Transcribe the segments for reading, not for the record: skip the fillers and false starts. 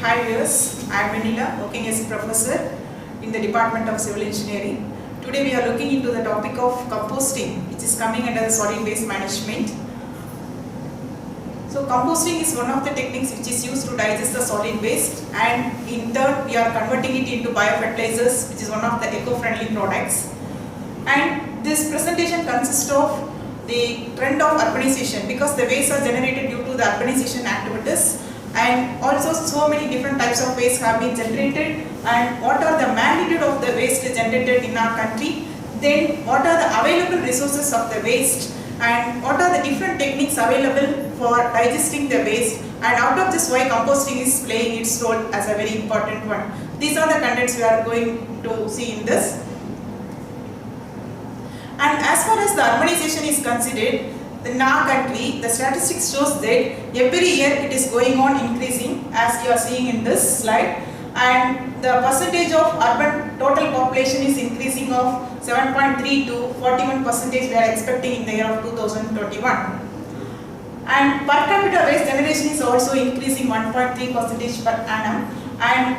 Hi viewers, I am Vanilla, working as a professor in the Department of Civil Engineering. Today we are looking into the topic of composting, which is coming under the solid waste management. So composting is one of the techniques which is used to digest the solid waste, and in turn we are converting it into biofertilizers, which is one of the eco-friendly products. And this presentation consists of the trend of urbanization, because the waste are generated due to the urbanization activities, and also so many different types of waste have been generated, and what are the magnitude of the waste generated in our country, then what are the available resources of the waste, and what are the different techniques available for digesting the waste, and out of this why composting is playing its role as a very important one. These are the contents we are going to see in this. And as far as the urbanization is considered, in our country, the statistics shows that every year it is going on increasing, as you are seeing in this slide, and the percentage of urban total population is increasing of 7.3 to 41% we are expecting in the year of 2021. And per capita waste generation is also increasing 1.3% per annum, and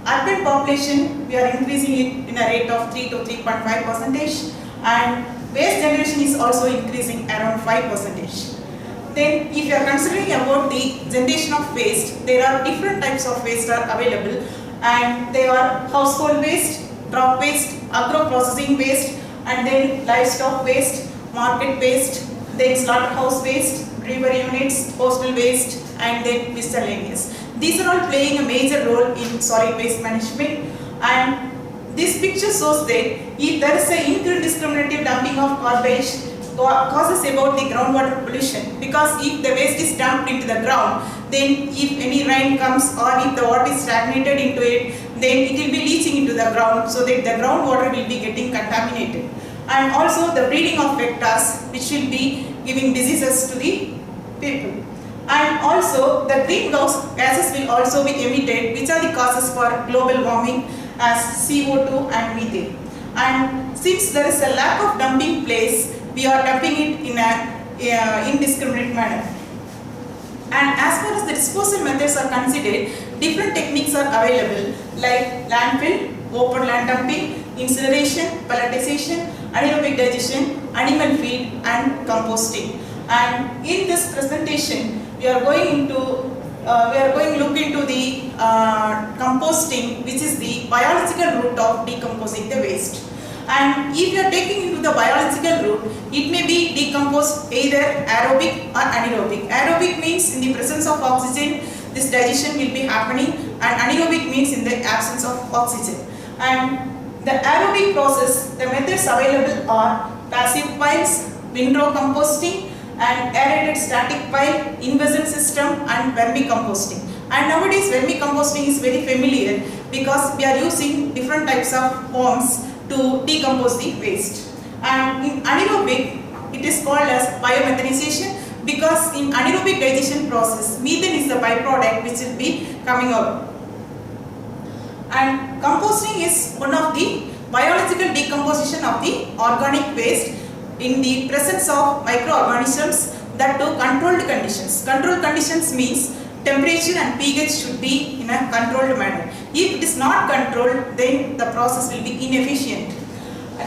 urban population we are increasing it in a rate of 3 to 3.5%, and waste generation is also increasing around 5%. Then if you are considering about the generation of waste, there are different types of waste are available, and they are household waste, drop waste, agro-processing waste, and then livestock waste, market waste, then slaughterhouse waste, river units, postal waste, and then miscellaneous. These are all playing a major role in solid waste management, and this picture shows that if there is an indiscriminate dumping of garbage causes about the groundwater pollution, because if the waste is dumped into the ground, then if any rain comes or if the water is stagnated into it, then it will be leaching into the ground, so that the groundwater will be getting contaminated. And also the breeding of vectors, which will be giving diseases to the people. And also the greenhouse gases will also be emitted, which are the causes for global warming as CO2 and methane. And since there is a lack of dumping place, we are dumping it in a indiscriminate manner. And as far as the disposal methods are considered, different techniques are available, like landfill, open land dumping, incineration, pelletization, anaerobic digestion, animal feed, and composting. And in this presentation, we are going to look into the composting, which is the biological route of decomposing the waste. And if you are taking into the biological route, it may be decomposed either aerobic or anaerobic. Aerobic means in the presence of oxygen, this digestion will be happening, and anaerobic means in the absence of oxygen. And the aerobic process, the methods available are passive piles, windrow composting, and aerated static pile, invisible system, and vermicomposting. And nowadays vermicomposting is very familiar, because we are using different types of forms to decompose the waste. And in anaerobic, it is called as biomethanization, because in anaerobic digestion process, methane is the byproduct which will be coming out. And composting is one of the biological decomposition of the organic waste in the presence of microorganisms, that to controlled conditions. Controlled conditions means temperature and pH should be in a controlled manner. If it is not controlled, then the process will be inefficient.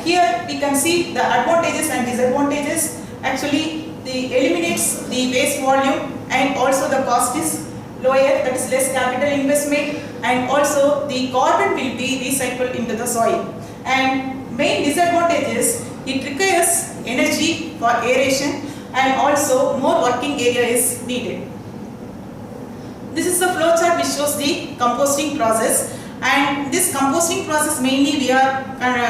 Here we can see the advantages and disadvantages. Actually, it eliminates the waste volume, and also the cost is lower, that is less capital investment, and also the carbon will be recycled into the soil. And main disadvantage is it requires energy for aeration, and also more working area is needed. This is the flow chart which shows the composting process, and this composting process mainly we are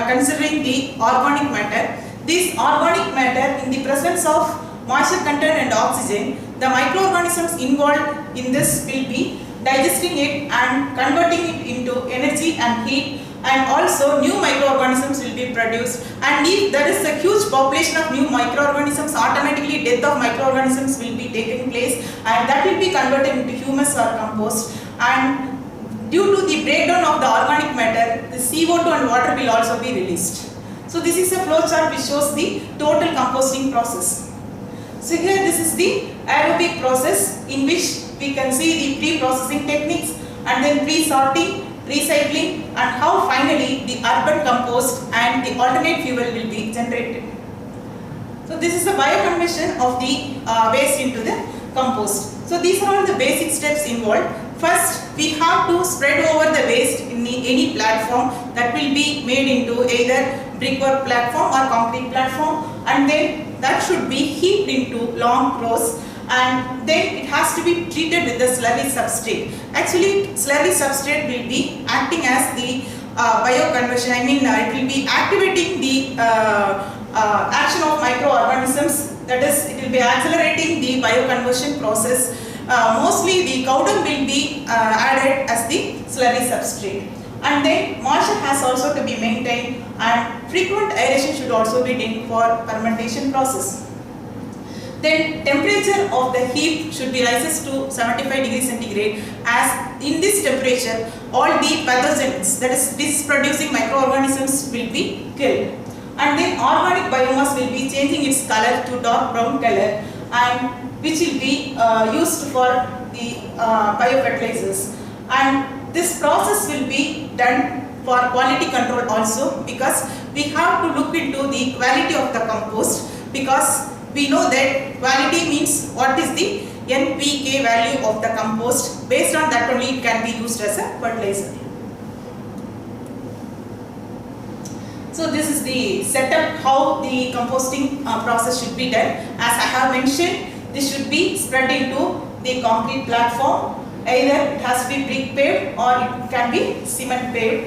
considering the organic matter. This organic matter, in the presence of moisture content and oxygen, the microorganisms involved in this will be digesting it and converting it into energy and heat, and also new microorganisms will be produced. And if there is a huge population of new microorganisms, automatically death of microorganisms will be taking place, and that will be converted into humus or compost. And due to the breakdown of the organic matter, the CO2 and water will also be released. So this is a flow chart which shows the total composting process. So here this is the aerobic process, in which we can see the pre-processing techniques, and then pre-sorting, recycling, and how finally the urban compost and the alternate fuel will be generated. So this is the bioconversion of the waste into the compost. So these are all the basic steps involved. First, we have to spread over the waste in any platform that will be made into either brickwork platform or concrete platform, and then that should be heaped into long rows, and then it has to be treated with the slurry substrate. Actually, slurry substrate will be acting as the bioconversion. It will be activating the action of microorganisms, that is, it will be accelerating the bioconversion process. Mostly the cow dung will be added as the slurry substrate. And then moisture has also to be maintained, and frequent aeration should also be done for fermentation process. Then temperature of the heap should be rises to 75 degrees centigrade, as in this temperature all the pathogens, that is disease-producing microorganisms, will be killed. And then organic biomass will be changing its color to dark brown color, and which will be used for the biofertilizers. And this process will be done for quality control also, because we have to look into the quality of the compost, because we know that quality means what is the NPK value of the compost. Based on that only it can be used as a fertilizer. So this is the setup how the composting process should be done. As I have mentioned, this should be spread into the concrete platform. Either it has to be brick paved or it can be cement paved,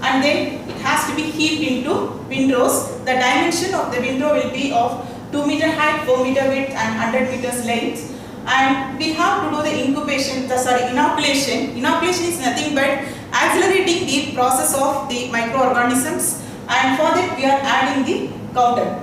and then it has to be heaped into windrows. The dimension of the windrow will be of 2 meter height, 4 meter width, and 100 meters length. And we have to do the inoculation. Inoculation is nothing but accelerating the process of the microorganisms, and for that we are adding the cow dung.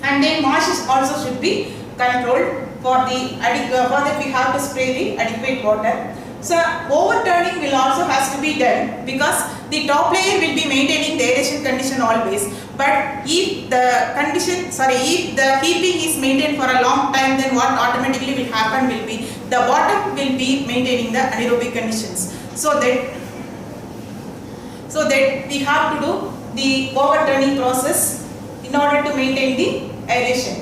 And then moisture also should be controlled. For that we have to spray the adequate water. So overturning will also has to be done, because the top layer will be maintaining the aeration condition always. But if the heaping is maintained for a long time, then what automatically will happen will be the bottom will be maintaining the anaerobic conditions. So that we have to do the overturning process in order to maintain the aeration.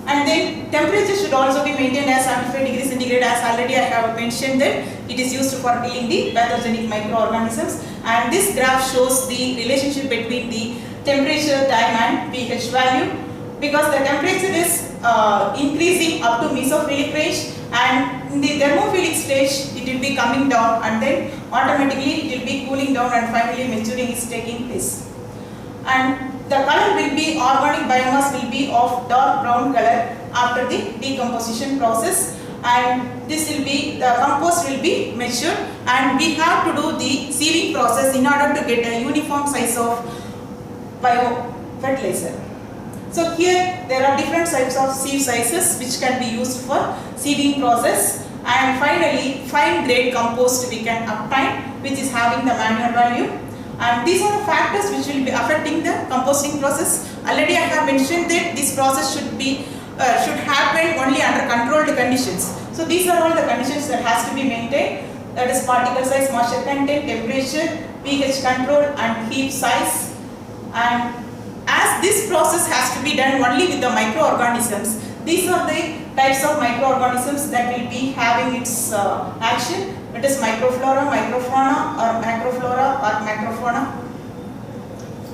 And then temperature should also be maintained as 75 degrees centigrade, as already I have mentioned that it is used for killing the pathogenic microorganisms. And this graph shows the relationship between the temperature, time and pH value, because the temperature is increasing up to mesophilic range, and in the thermophilic stage it will be coming down, and then automatically it will be cooling down, and finally maturing is taking place. And the color will be, organic biomass will be of dark brown color after the decomposition process, and this will be, the compost will be matured, and we have to do the sieving process in order to get a uniform size of biofertilizer. So here there are different types of sieve sizes which can be used for sieving process, and finally fine grade compost we can obtain, which is having the manual value. And these are the factors which will be affecting the composting process. Already I have mentioned that this process should happen only under controlled conditions. So these are all the conditions that has to be maintained, that is particle size, moisture content, temperature, pH control and heap size. And as this process has to be done only with the microorganisms, these are the types of microorganisms that will be having its action. It is microflora, microfauna, or macroflora or macrofauna.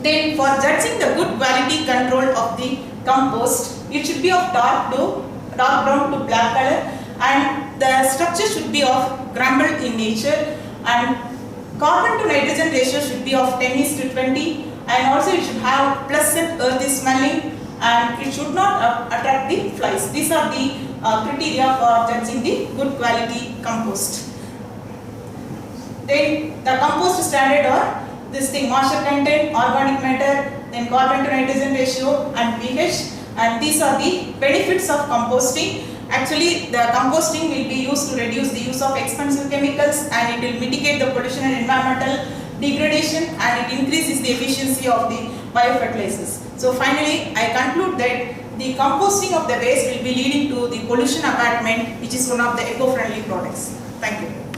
Then for judging the good quality control of the compost, it should be of dark brown to black color, and the structure should be of crumbled in nature, and carbon to nitrogen ratio should be of 10:20, and also it should have pleasant earthy smelling, and it should not attract the flies. These are the criteria for judging the good quality compost. Then the compost standard are this thing: moisture content, organic matter, then carbon to nitrogen ratio and pH. And these are the benefits of composting. Actually, the composting will be used to reduce the use of expensive chemicals, and it will mitigate the pollution and environmental degradation, and it increases the efficiency of the biofertilizers. So finally, I conclude that the composting of the waste will be leading to the pollution abatement, which is one of the eco-friendly products. Thank you.